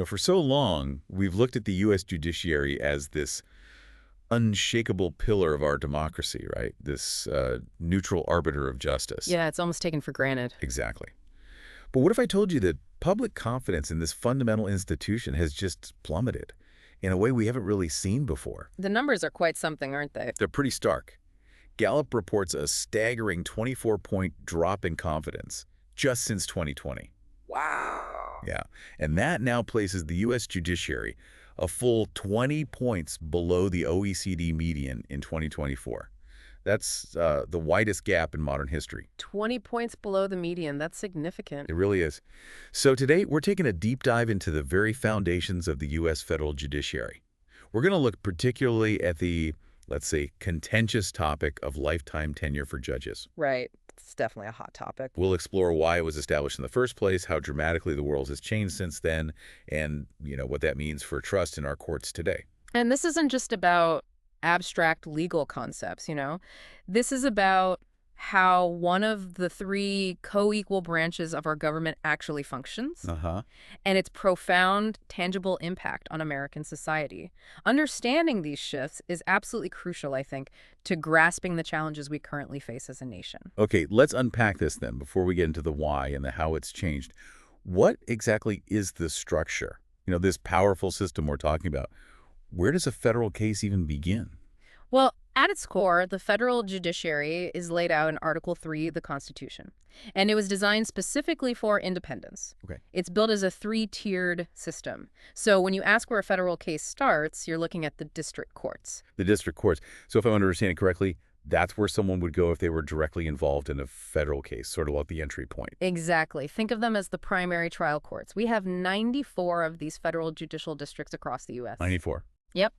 For so long, we've looked at the U.S. judiciary as this unshakable pillar of our democracy, right? This neutral arbiter of justice. Yeah, it's almost taken for granted. Exactly. But what if I told you that public confidence in this fundamental institution has just plummeted in a way we haven't really seen before? The numbers are quite something, aren't they? They're pretty stark. Gallup reports a staggering 24-point drop in confidence just since 2020. Wow. Yeah, and that now places the U.S. judiciary a full 20 points below the OECD median in 2024. That's the widest gap in modern history. 20 points below the median. That's significant. It really is. So today, we're taking a deep dive into the very foundations of the U.S. federal judiciary. We're going to look particularly at the, let's say, contentious topic of lifetime tenure for judges. Right. It's definitely a hot topic. We'll explore why it was established in the first place, how dramatically the world has changed since then, and, what that means for trust in our courts today. And this isn't just about abstract legal concepts, This is about how one of the three co-equal branches of our government actually functions, and its profound, tangible impact on American society. Understanding these shifts is absolutely crucial, I think, to grasping the challenges we currently face as a nation. Okay, let's unpack this then before we get into the why and the how it's changed. What exactly is the structure? This powerful system we're talking about. Where does a federal case even begin? Well, at its core, the federal judiciary is laid out in Article 3 of the Constitution, and it was designed specifically for independence. Okay. It's built as a three-tiered system. So when you ask where a federal case starts, you're looking at the district courts. The district courts. So if I'm understanding correctly, that's where someone would go if they were directly involved in a federal case, sort of like the entry point. Exactly. Think of them as the primary trial courts. We have 94 of these federal judicial districts across the U.S. 94. Yep.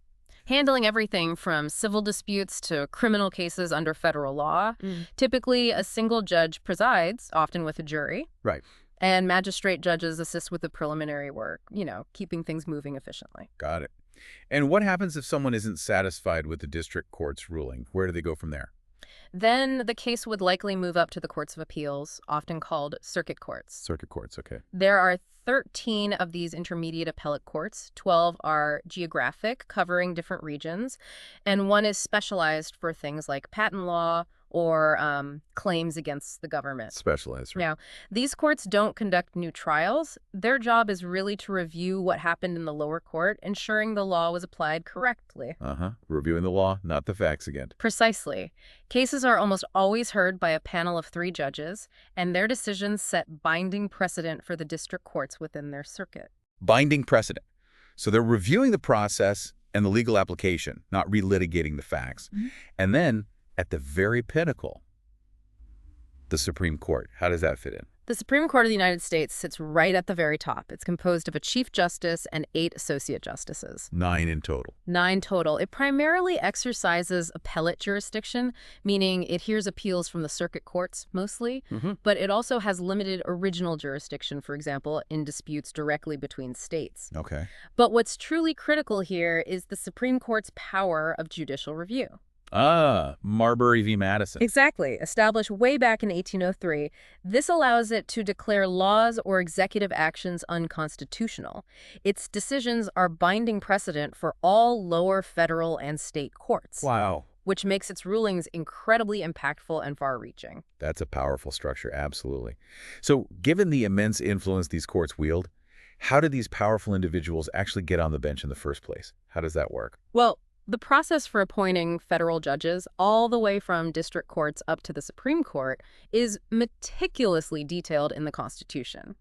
Handling everything from civil disputes to criminal cases under federal law. Typically, a single judge presides, often with a jury. Right. And magistrate judges assist with the preliminary work, keeping things moving efficiently. Got it. And what happens if someone isn't satisfied with the district court's ruling? Where do they go from there? Then the case would likely move up to the courts of appeals, often called circuit courts. Circuit courts, okay. There are 13 of these intermediate appellate courts. 12 are geographic, covering different regions, and one is specialized for things like patent law or claims against the government. Specialized, right? Now, these courts don't conduct new trials. Their job is really to review what happened in the lower court, ensuring the law was applied correctly. Reviewing the law, not the facts again. Precisely. Cases are almost always heard by a panel of 3 judges, and their decisions set binding precedent for the district courts within their circuit. Binding precedent. So they're reviewing the process and the legal application, not relitigating the facts. And then, at the very pinnacle, the Supreme Court. How does that fit in? The Supreme Court of the United States sits right at the very top. It's composed of a Chief Justice and 8 Associate Justices. 9 in total. 9 total. It primarily exercises appellate jurisdiction, meaning it hears appeals from the circuit courts mostly, but it also has limited original jurisdiction, for example, in disputes directly between states. Okay. But what's truly critical here is the Supreme Court's power of judicial review. Marbury v. Madison. Exactly. Established way back in 1803, this allows it to declare laws or executive actions unconstitutional. Its decisions are binding precedent for all lower federal and state courts. Wow. Which makes its rulings incredibly impactful and far-reaching. That's a powerful structure, absolutely. So, given the immense influence these courts wield, how do these powerful individuals actually get on the bench in the first place? How does that work? Well, the process for appointing federal judges, all the way from district courts up to the Supreme Court, is meticulously detailed in the Constitution.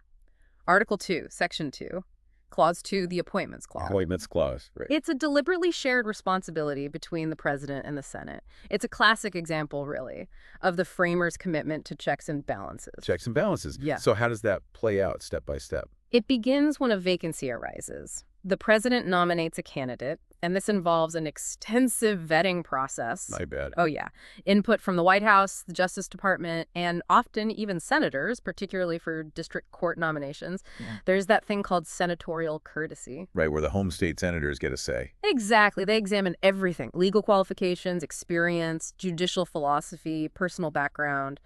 Article 2, Section 2, Clause 2, the Appointments Clause. Appointments Clause, right. It's a deliberately shared responsibility between the President and the Senate. It's a classic example, really, of the framers' commitment to checks and balances. Checks and balances. Yeah. So how does that play out step by step? It begins when a vacancy arises. The president nominates a candidate, and this involves an extensive vetting process. I bet. Oh, yeah. Input from the White House, the Justice Department, and often even senators, particularly for district court nominations. Yeah. There's that thing called senatorial courtesy. Right, where the home state senators get a say. Exactly. They examine everything: legal qualifications, experience, judicial philosophy, personal background,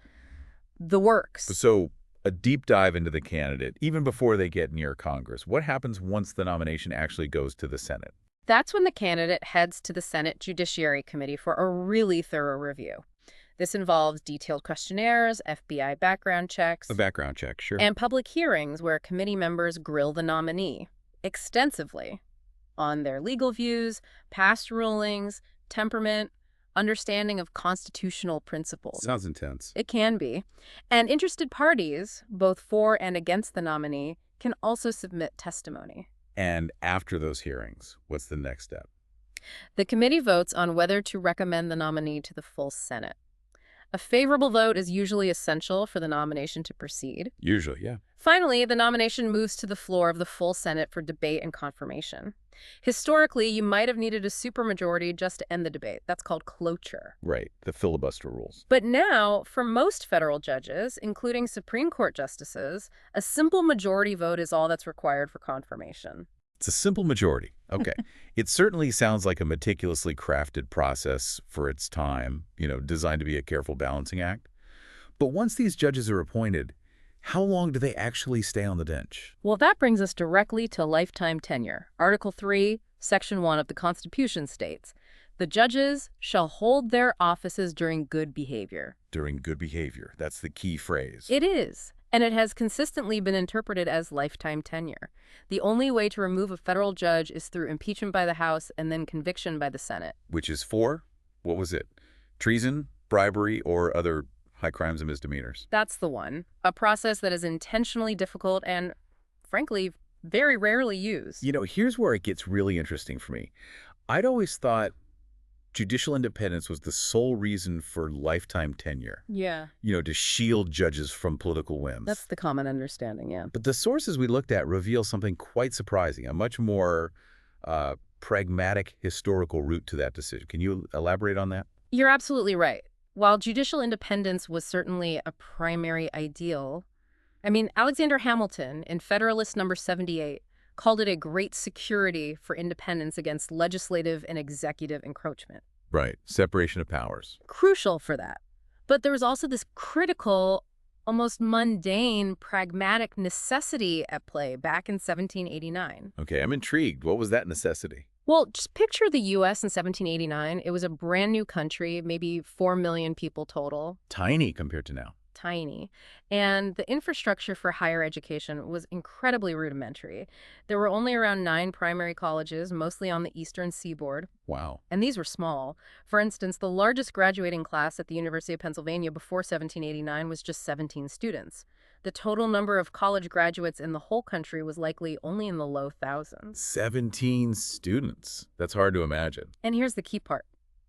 the works. So a deep dive into the candidate, even before they get near Congress. What happens once the nomination actually goes to the Senate? That's when the candidate heads to the Senate Judiciary Committee for a really thorough review. This involves detailed questionnaires, FBI background A checks, background check, sure. and public hearings where committee members grill the nominee extensively on their legal views, past rulings, temperament, understanding of constitutional principles. Sounds intense. It can be. And interested parties, both for and against the nominee, can also submit testimony. And after those hearings, what's the next step? The committee votes on whether to recommend the nominee to the full Senate. A favorable vote is usually essential for the nomination to proceed. Usually, yeah. Finally, the nomination moves to the floor of the full Senate for debate and confirmation. Historically, you might have needed a supermajority just to end the debate. That's called cloture. Right, the filibuster rules. But now, for most federal judges, including Supreme Court justices, a simple majority vote is all that's required for confirmation. It's a simple majority. Okay. It certainly sounds like a meticulously crafted process for its time, designed to be a careful balancing act. But once these judges are appointed, how long do they actually stay on the bench? Well, that brings us directly to lifetime tenure. Article 3, Section 1 of the Constitution states, "The judges shall hold their offices during good behavior." During good behavior. That's the key phrase. It is. And it has consistently been interpreted as lifetime tenure. The only way to remove a federal judge is through impeachment by the House and then conviction by the Senate. Which is for, what was it? Treason, bribery, or other high crimes and misdemeanors? That's the one. A process that is intentionally difficult and, frankly, very rarely used. Here's where it gets really interesting for me. I'd always thought judicial independence was the sole reason for lifetime tenure. Yeah. To shield judges from political whims. That's the common understanding, yeah. But the sources we looked at reveal something quite surprising, a much more pragmatic historical route to that decision. Can you elaborate on that? You're absolutely right. While judicial independence was certainly a primary ideal, Alexander Hamilton, in Federalist Number 78, called it a great security for independence against legislative and executive encroachment. Right. Separation of powers. Crucial for that. But there was also this critical, almost mundane, pragmatic necessity at play back in 1789. Okay, I'm intrigued. What was that necessity? Well, just picture the U.S. in 1789. It was a brand new country, maybe 4 million people total. Tiny compared to now. Tiny. And the infrastructure for higher education was incredibly rudimentary. There were only around 9 primary colleges, mostly on the eastern seaboard. Wow. And these were small. For instance, the largest graduating class at the University of Pennsylvania before 1789 was just 17 students. The total number of college graduates in the whole country was likely only in the low thousands. 17 students. That's hard to imagine. And here's the key part.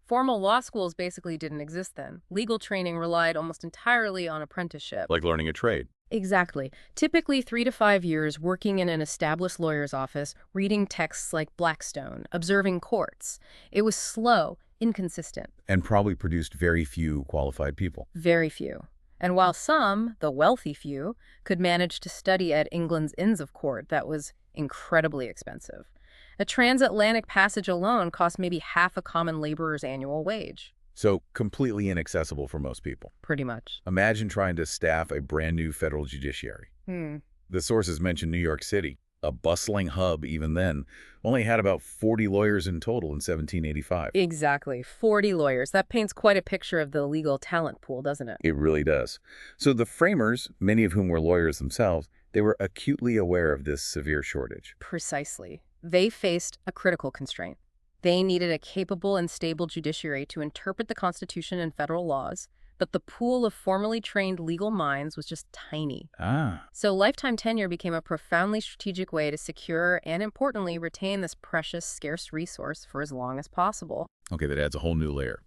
Formal law schools basically didn't exist then. Legal training relied almost entirely on apprenticeship. Like learning a trade. Exactly. Typically 3 to 5 years working in an established lawyer's office, reading texts like Blackstone, observing courts. It was slow, inconsistent. And probably produced very few qualified people. Very few. And while some, the wealthy few, could manage to study at England's Inns of Court, that was incredibly expensive. A transatlantic passage alone cost maybe half a common laborer's annual wage. So completely inaccessible for most people. Pretty much. Imagine trying to staff a brand new federal judiciary. The sources mentioned New York City, a bustling hub even then, only had about 40 lawyers in total in 1785. Exactly. 40 lawyers. That paints quite a picture of the legal talent pool, doesn't it? It really does. So the framers, many of whom were lawyers themselves, they were acutely aware of this severe shortage. Precisely. They faced a critical constraint. They needed a capable and stable judiciary to interpret the Constitution and federal laws, but the pool of formally trained legal minds was just tiny. So lifetime tenure became a profoundly strategic way to secure and, importantly, retain this precious, scarce resource for as long as possible. Okay, that adds a whole new layer.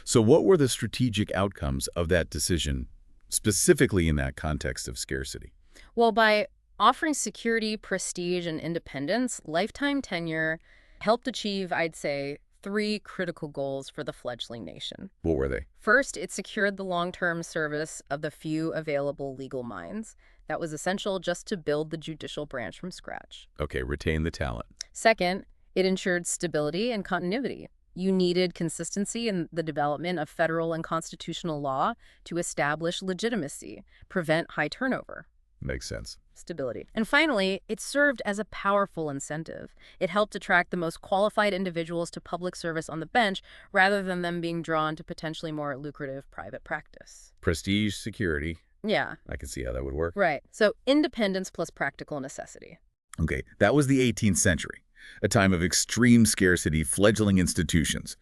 So what were the strategic outcomes of that decision, specifically in that context of scarcity? Well, by offering security, prestige, and independence, lifetime tenure helped achieve, I'd say, 3 critical goals for the fledgling nation. What were they? First, it secured the long-term service of the few available legal minds. That was essential just to build the judicial branch from scratch. Okay, retain the talent. Second, it ensured stability and continuity. You needed consistency in the development of federal and constitutional law to establish legitimacy, prevent high turnover. Makes sense. Stability. And finally, it served as a powerful incentive. It helped attract the most qualified individuals to public service on the bench rather than them being drawn to potentially more lucrative private practice. Prestige, security. Yeah. I can see how that would work. Right. So independence plus practical necessity. Okay, that was the 18th century, a time of extreme scarcity, fledgling institutions.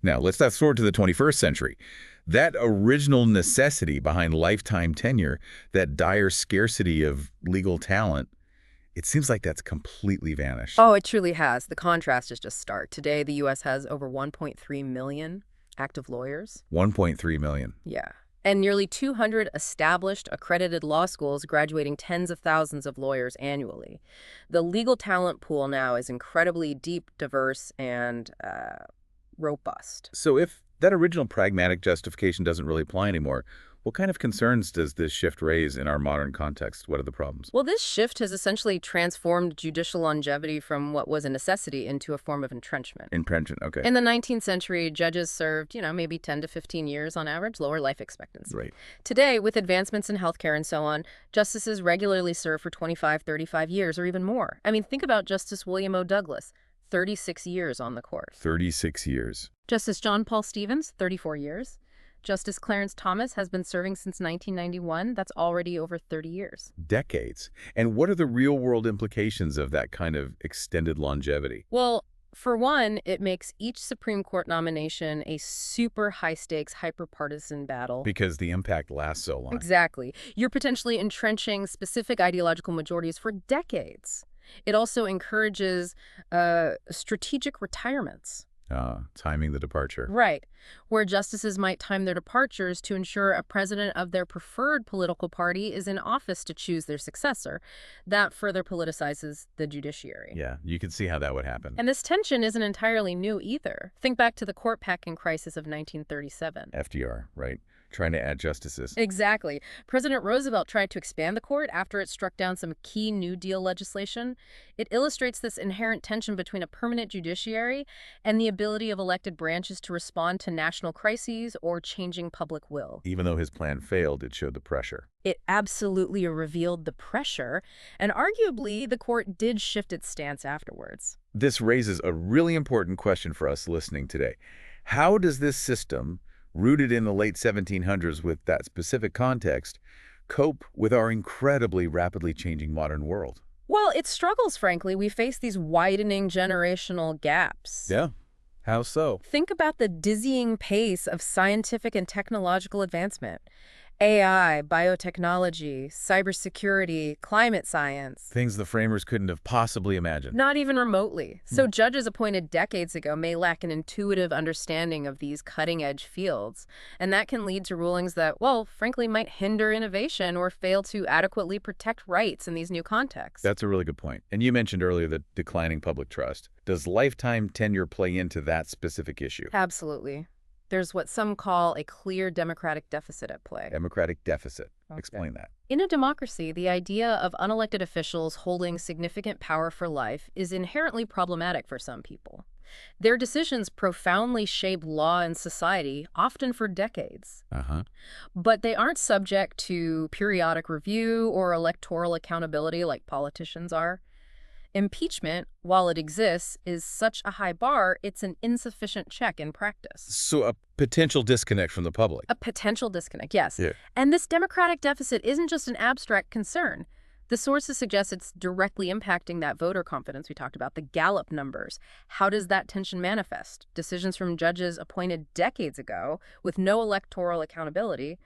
Now, let's fast forward to the 21st century. That original necessity behind lifetime tenure, that dire scarcity of legal talent, it seems like that's completely vanished. Oh, it truly has. The contrast is just stark. Today, the U.S. has over 1.3 million active lawyers. 1.3 million. Yeah. And nearly 200 established, accredited law schools graduating tens of thousands of lawyers annually. The legal talent pool now is incredibly deep, diverse, and robust. So if that original pragmatic justification doesn't really apply anymore, what kind of concerns does this shift raise in our modern context? What are the problems? Well, this shift has essentially transformed judicial longevity from what was a necessity into a form of entrenchment. Entrenchment, okay. In the 19th century, judges served, maybe 10 to 15 years on average, lower life expectancy. Right. Today, with advancements in healthcare and so on, justices regularly serve for 25, 35 years or even more. I mean, think about Justice William O. Douglas, 36 years on the court. 36 years. Justice John Paul Stevens, 34 years. Justice Clarence Thomas has been serving since 1991. That's already over 30 years. Decades. And what are the real-world implications of that kind of extended longevity? Well, for one, it makes each Supreme Court nomination a super high-stakes, hyper-partisan battle. Because the impact lasts so long. Exactly. You're potentially entrenching specific ideological majorities for decades. It also encourages strategic retirements. Timing the departure. Right, where justices might time their departures to ensure a president of their preferred political party is in office to choose their successor. That further politicizes the judiciary. Yeah, you can see how that would happen. And this tension isn't entirely new either. Think back to the court packing crisis of 1937. FDR, right? Trying to add justices. Exactly. President Roosevelt tried to expand the court after it struck down some key New Deal legislation. It illustrates this inherent tension between a permanent judiciary and the ability of elected branches to respond to national crises or changing public will. Even though his plan failed, it showed the pressure. It absolutely revealed the pressure, and arguably the court did shift its stance afterwards. This raises a really important question for us listening today. How does this system, rooted in the late 1700s with that specific context, cope with our incredibly rapidly changing modern world? Well, it struggles, frankly. We face these widening generational gaps. Yeah. How so? Think about the dizzying pace of scientific and technological advancement. AI, biotechnology, cybersecurity, climate science. Things the framers couldn't have possibly imagined. Not even remotely. So judges appointed decades ago may lack an intuitive understanding of these cutting-edge fields. And that can lead to rulings that, well, frankly, might hinder innovation or fail to adequately protect rights in these new contexts. That's a really good point. And you mentioned earlier the declining public trust. Does lifetime tenure play into that specific issue? Absolutely. There's what some call a clear democratic deficit at play. Democratic deficit. Okay. Explain that. In a democracy, the idea of unelected officials holding significant power for life is inherently problematic for some people. Their decisions profoundly shape law and society, often for decades. But they aren't subject to periodic review or electoral accountability like politicians are. Impeachment, while it exists, is such a high bar, it's an insufficient check in practice. So a potential disconnect from the public. A potential disconnect, yes. Yeah. And this democratic deficit isn't just an abstract concern. The sources suggest it's directly impacting that voter confidence we talked about, the Gallup numbers. How does that tension manifest? Decisions from judges appointed decades ago with no electoral accountability.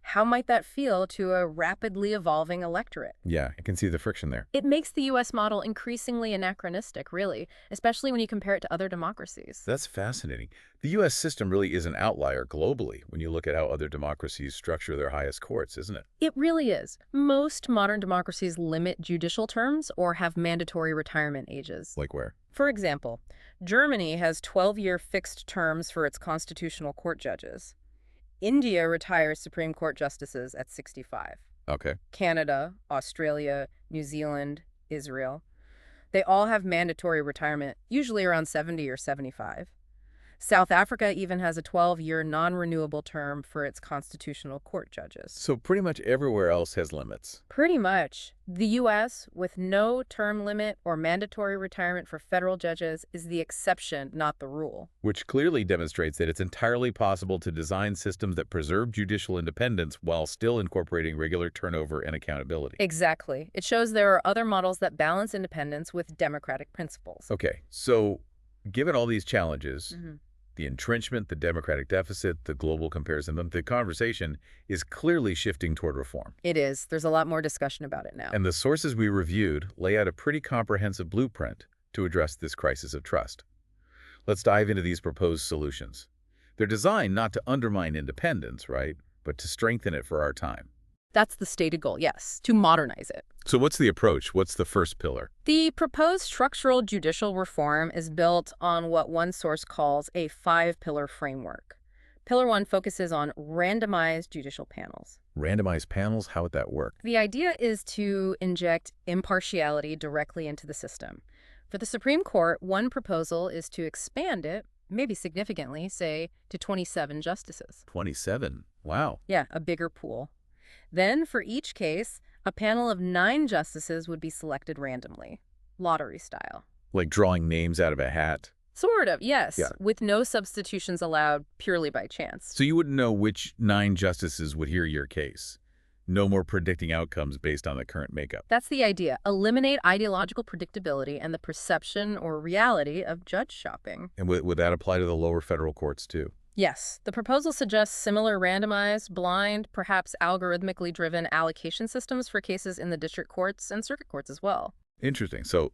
How might that feel to a rapidly evolving electorate? Yeah, I can see the friction there. It makes the U.S. model increasingly anachronistic, really, especially when you compare it to other democracies. That's fascinating. The U.S. system really is an outlier globally when you look at how other democracies structure their highest courts, isn't it? It really is. Most modern democracies limit judicial terms or have mandatory retirement ages. Like where? For example, Germany has 12-year fixed terms for its constitutional court judges. India retires Supreme Court justices at 65. Okay. Canada, Australia, New Zealand, Israel. They all have mandatory retirement, usually around 70 or 75. South Africa even has a 12-year non-renewable term for its constitutional court judges. So pretty much everywhere else has limits. Pretty much. The U.S., with no term limit or mandatory retirement for federal judges, is the exception, not the rule. Which clearly demonstrates that it's entirely possible to design systems that preserve judicial independence while still incorporating regular turnover and accountability. Exactly. It shows there are other models that balance independence with democratic principles. Okay, so given all these challenges, the entrenchment, the democratic deficit, the global comparison, the conversation is clearly shifting toward reform. It is. There's a lot more discussion about it now. And the sources we reviewed lay out a pretty comprehensive blueprint to address this crisis of trust. Let's dive into these proposed solutions. They're designed not to undermine independence, right, but to strengthen it for our time. That's the stated goal, yes, to modernize it. So what's the approach? What's the first pillar? The proposed structural judicial reform is built on what one source calls a 5-pillar framework. Pillar 1 focuses on randomized judicial panels. Randomized panels? How would that work? The idea is to inject impartiality directly into the system. For the Supreme Court, one proposal is to expand it, maybe significantly, say, to 27 justices. 27? Wow. Yeah, a bigger pool. Then, for each case, a panel of 9 justices would be selected randomly, lottery style. Like drawing names out of a hat? Sort of, yes, Yeah. with no substitutions allowed purely by chance. So you wouldn't know which 9 justices would hear your case. No more predicting outcomes based on the current makeup. That's the idea. Eliminate ideological predictability and the perception or reality of judge shopping. And would that apply to the lower federal courts too? Yes, the proposal suggests similar randomized, blind, perhaps algorithmically driven allocation systems for cases in the district courts and circuit courts as well. Interesting. So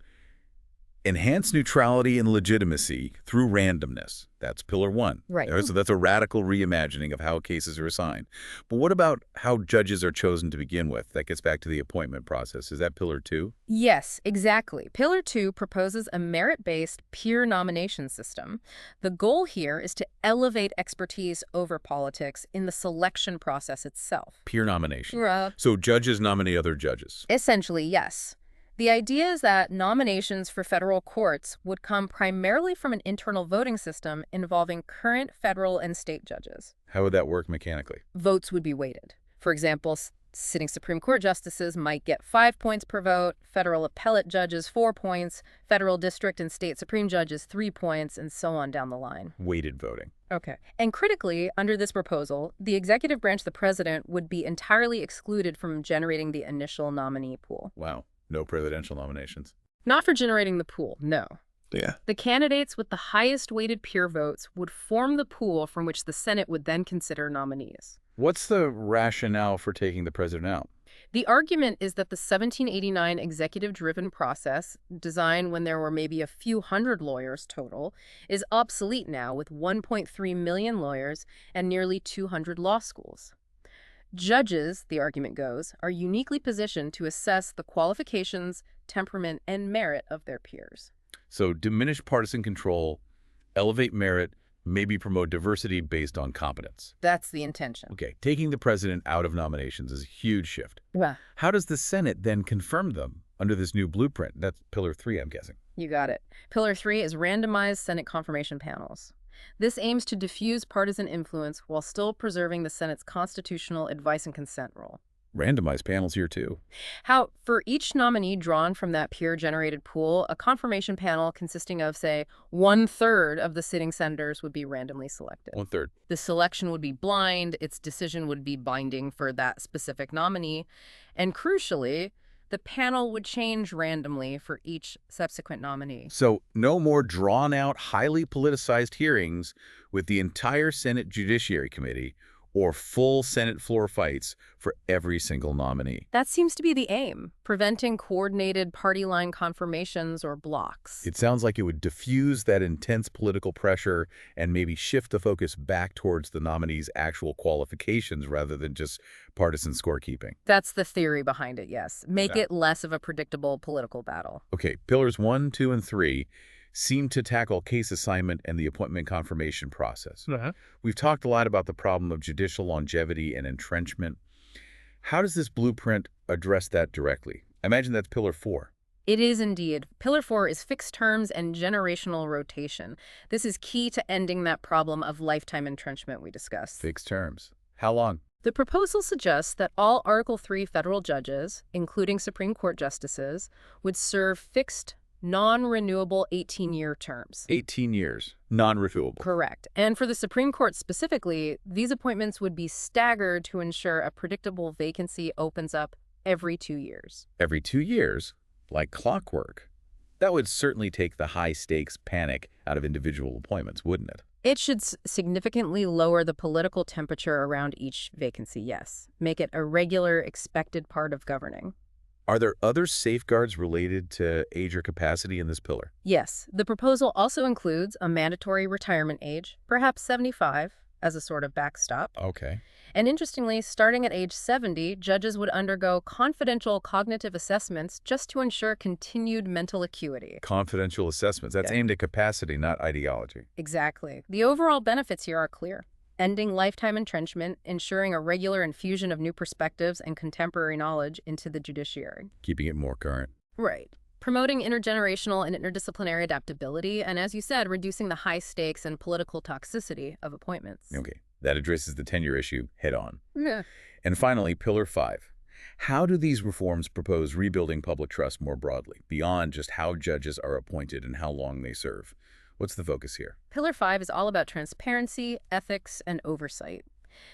enhance neutrality and legitimacy through randomness. That's pillar 1. Right. So that's a radical reimagining of how cases are assigned. But what about how judges are chosen to begin with? That gets back to the appointment process. Is that pillar 2? Yes, exactly. Pillar 2 proposes a merit-based peer nomination system. The goal here is to elevate expertise over politics in the selection process itself. Peer nomination. Right. So judges nominate other judges. Essentially, yes. The idea is that nominations for federal courts would come primarily from an internal voting system involving current federal and state judges. How would that work mechanically? Votes would be weighted. For example, sitting Supreme Court justices might get 5 points per vote, federal appellate judges 4 points, federal district and state supreme judges 3 points, and so on down the line. Weighted voting. Okay. And critically, under this proposal, the executive branch, the president, would be entirely excluded from generating the initial nominee pool. Wow. No presidential nominations. Not for generating the pool, no. Yeah. The candidates with the highest weighted peer votes would form the pool from which the Senate would then consider nominees. What's the rationale for taking the president out? The argument is that the 1789 executive-driven process, designed when there were maybe a few hundred lawyers total, is obsolete now with 1.3 million lawyers and nearly 200 law schools. Judges, the argument goes, are uniquely positioned to assess the qualifications, temperament, and merit of their peers. So diminish partisan control, elevate merit, maybe promote diversity based on competence. That's the intention. Okay, taking the president out of nominations is a huge shift. Yeah. How does the Senate then confirm them under this new blueprint? That's pillar 3, I'm guessing. You got it. Pillar 3 is randomized Senate confirmation panels. This aims to diffuse partisan influence while still preserving the Senate's constitutional advice and consent role. Randomized panels here too. How, for each nominee drawn from that peer-generated pool, a confirmation panel consisting of, say, 1/3 of the sitting senators would be randomly selected. 1/3. The selection would be blind, its decision would be binding for that specific nominee, and crucially, the panel would change randomly for each subsequent nominee. So no more drawn-out, highly politicized hearings with the entire Senate Judiciary Committee or full Senate floor fights for every single nominee. That seems to be the aim, preventing coordinated party line confirmations or blocks. It sounds like it would diffuse that intense political pressure and maybe shift the focus back towards the nominee's actual qualifications rather than just partisan scorekeeping. That's the theory behind it, yes. Make Yeah. it less of a predictable political battle. Okay, pillars 1, 2, and 3 seem to tackle case assignment and the appointment confirmation process. We've talked a lot about the problem of judicial longevity and entrenchment. How does this blueprint address that directly? I imagine that's pillar 4. It is indeed. Pillar 4 is fixed terms and generational rotation. This is key to ending that problem of lifetime entrenchment we discussed. Fixed terms. How long? The proposal suggests that all Article 3 federal judges, including Supreme Court justices, would serve fixed, non-renewable 18-year terms. 18 years. Non-renewable. Correct. And for the Supreme Court specifically, these appointments would be staggered to ensure a predictable vacancy opens up every 2 years. Every 2 years? Like clockwork. That would certainly take the high-stakes panic out of individual appointments, wouldn't it? It should significantly lower the political temperature around each vacancy, yes. Make it a regular, expected part of governing. Are there other safeguards related to age or capacity in this pillar? Yes. The proposal also includes a mandatory retirement age, perhaps 75, as a sort of backstop. Okay. And interestingly, starting at age 70, judges would undergo confidential cognitive assessments just to ensure continued mental acuity. Confidential assessments. That's aimed at capacity, not ideology. Exactly. The overall benefits here are clear. Ending lifetime entrenchment, ensuring a regular infusion of new perspectives and contemporary knowledge into the judiciary. Keeping it more current. Right. Promoting intergenerational and interdisciplinary adaptability, and as you said, reducing the high stakes and political toxicity of appointments. Okay. That addresses the tenure issue head on. Yeah. And finally, Pillar 5. How do these reforms propose rebuilding public trust more broadly, beyond just how judges are appointed and how long they serve? What's the focus here? Pillar 5 is all about transparency, ethics, and oversight.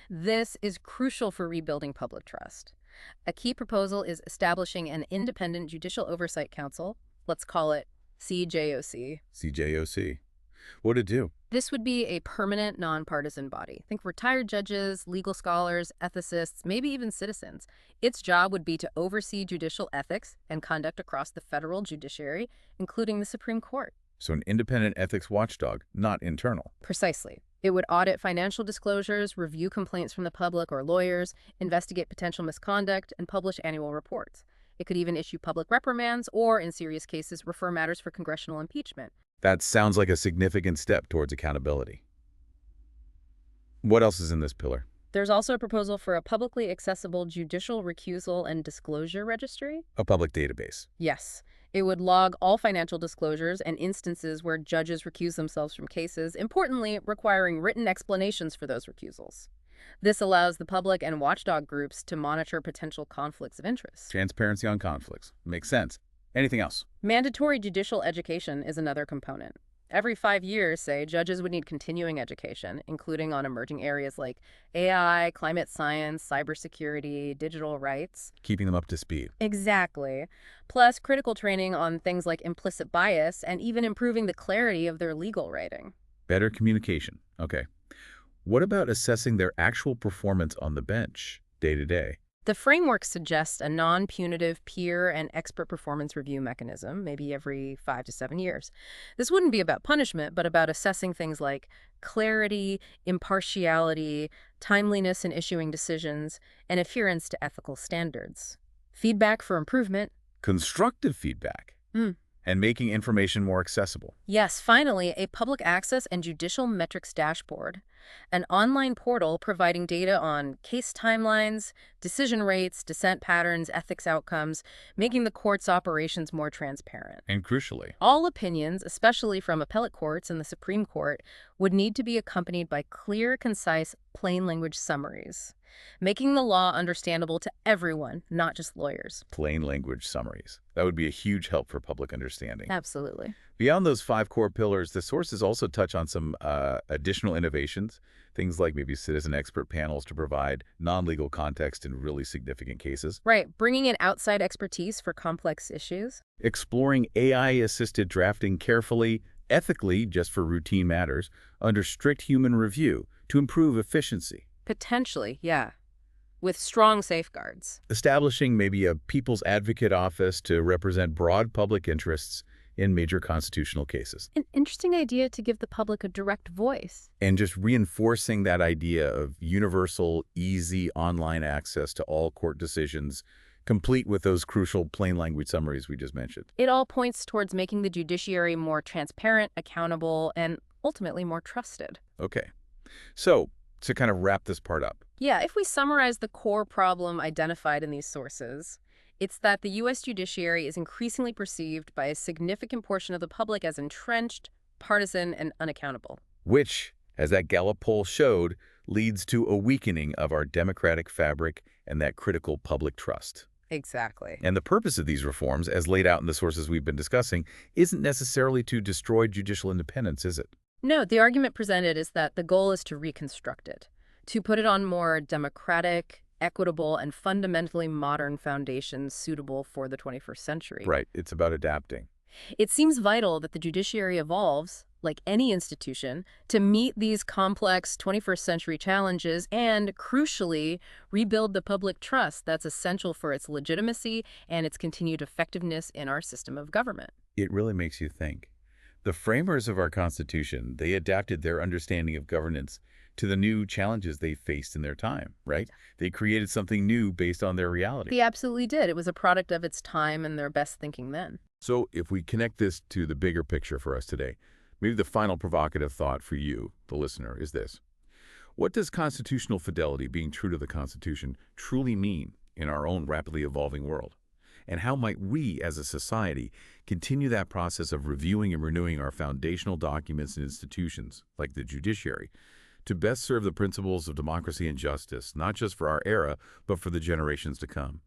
This is crucial for rebuilding public trust. A key proposal is establishing an independent judicial oversight council. Let's call it CJOC. CJOC. What'd it do? This would be a permanent, nonpartisan body. Think retired judges, legal scholars, ethicists, maybe even citizens. Its job would be to oversee judicial ethics and conduct across the federal judiciary, including the Supreme Court. So an independent ethics watchdog, not internal. Precisely. It would audit financial disclosures, review complaints from the public or lawyers, investigate potential misconduct, and publish annual reports. It could even issue public reprimands or, in serious cases, refer matters for congressional impeachment. That sounds like a significant step towards accountability. What else is in this pillar? There's also a proposal for a publicly accessible judicial recusal and disclosure registry. A public database. Yes. It would log all financial disclosures and instances where judges recuse themselves from cases, importantly, requiring written explanations for those recusals. This allows the public and watchdog groups to monitor potential conflicts of interest. Transparency on conflicts. Makes sense. Anything else? Mandatory judicial education is another component. Every 5 years, say, judges would need continuing education, including on emerging areas like AI, climate science, cybersecurity, digital rights. Keeping them up to speed. Exactly. Plus critical training on things like implicit bias and even improving the clarity of their legal writing. Better communication. Okay. What about assessing their actual performance on the bench, day to day? The framework suggests a non-punitive peer and expert performance review mechanism, maybe every 5 to 7 years. This wouldn't be about punishment, but about assessing things like clarity, impartiality, timeliness in issuing decisions, and adherence to ethical standards. Feedback for improvement. Constructive feedback. And making information more accessible. Yes, finally, a public access and judicial metrics dashboard, an online portal providing data on case timelines, decision rates, dissent patterns, ethics outcomes, making the court's operations more transparent. And crucially, all opinions, especially from appellate courts and the Supreme Court, would need to be accompanied by clear, concise, plain language summaries, making the law understandable to everyone, not just lawyers. Plain language summaries. That would be a huge help for public understanding. Absolutely. Beyond those 5 core pillars, the sources also touch on some additional innovations, things like maybe citizen expert panels to provide non-legal context in really significant cases. Right, bringing in outside expertise for complex issues. Exploring AI-assisted drafting carefully, ethically, just for routine matters, under strict human review to improve efficiency. Potentially, yeah, with strong safeguards. Establishing maybe a People's Advocate Office to represent broad public interests in major constitutional cases. An interesting idea to give the public a direct voice. And just reinforcing that idea of universal, easy online access to all court decisions, complete with those crucial plain language summaries we just mentioned. It all points towards making the judiciary more transparent, accountable, and ultimately more trusted. Okay. So, to kind of wrap this part up. Yeah, if we summarize the core problem identified in these sources, It's that the U.S. judiciary is increasingly perceived by a significant portion of the public as entrenched, partisan, and unaccountable. Which, as that Gallup poll showed, leads to a weakening of our democratic fabric and that critical public trust. Exactly. And the purpose of these reforms, as laid out in the sources we've been discussing, isn't necessarily to destroy judicial independence, is it? No, the argument presented is that the goal is to reconstruct it, to put it on more democratic, equitable, and fundamentally modern foundations suitable for the 21st century. Right. It's about adapting. It seems vital that the judiciary evolves, like any institution, to meet these complex 21st century challenges and, crucially, rebuild the public trust that's essential for its legitimacy and its continued effectiveness in our system of government. It really makes you think. The framers of our Constitution, they adapted their understanding of governance to the new challenges they faced in their time, right? They created something new based on their reality. They absolutely did. It was a product of its time and their best thinking then. So if we connect this to the bigger picture for us today, maybe the final provocative thought for you, the listener, is this. What does constitutional fidelity, being true to the Constitution, truly mean in our own rapidly evolving world? And how might we, as a society, continue that process of reviewing and renewing our foundational documents and institutions, like the judiciary, to best serve the principles of democracy and justice, not just for our era, but for the generations to come?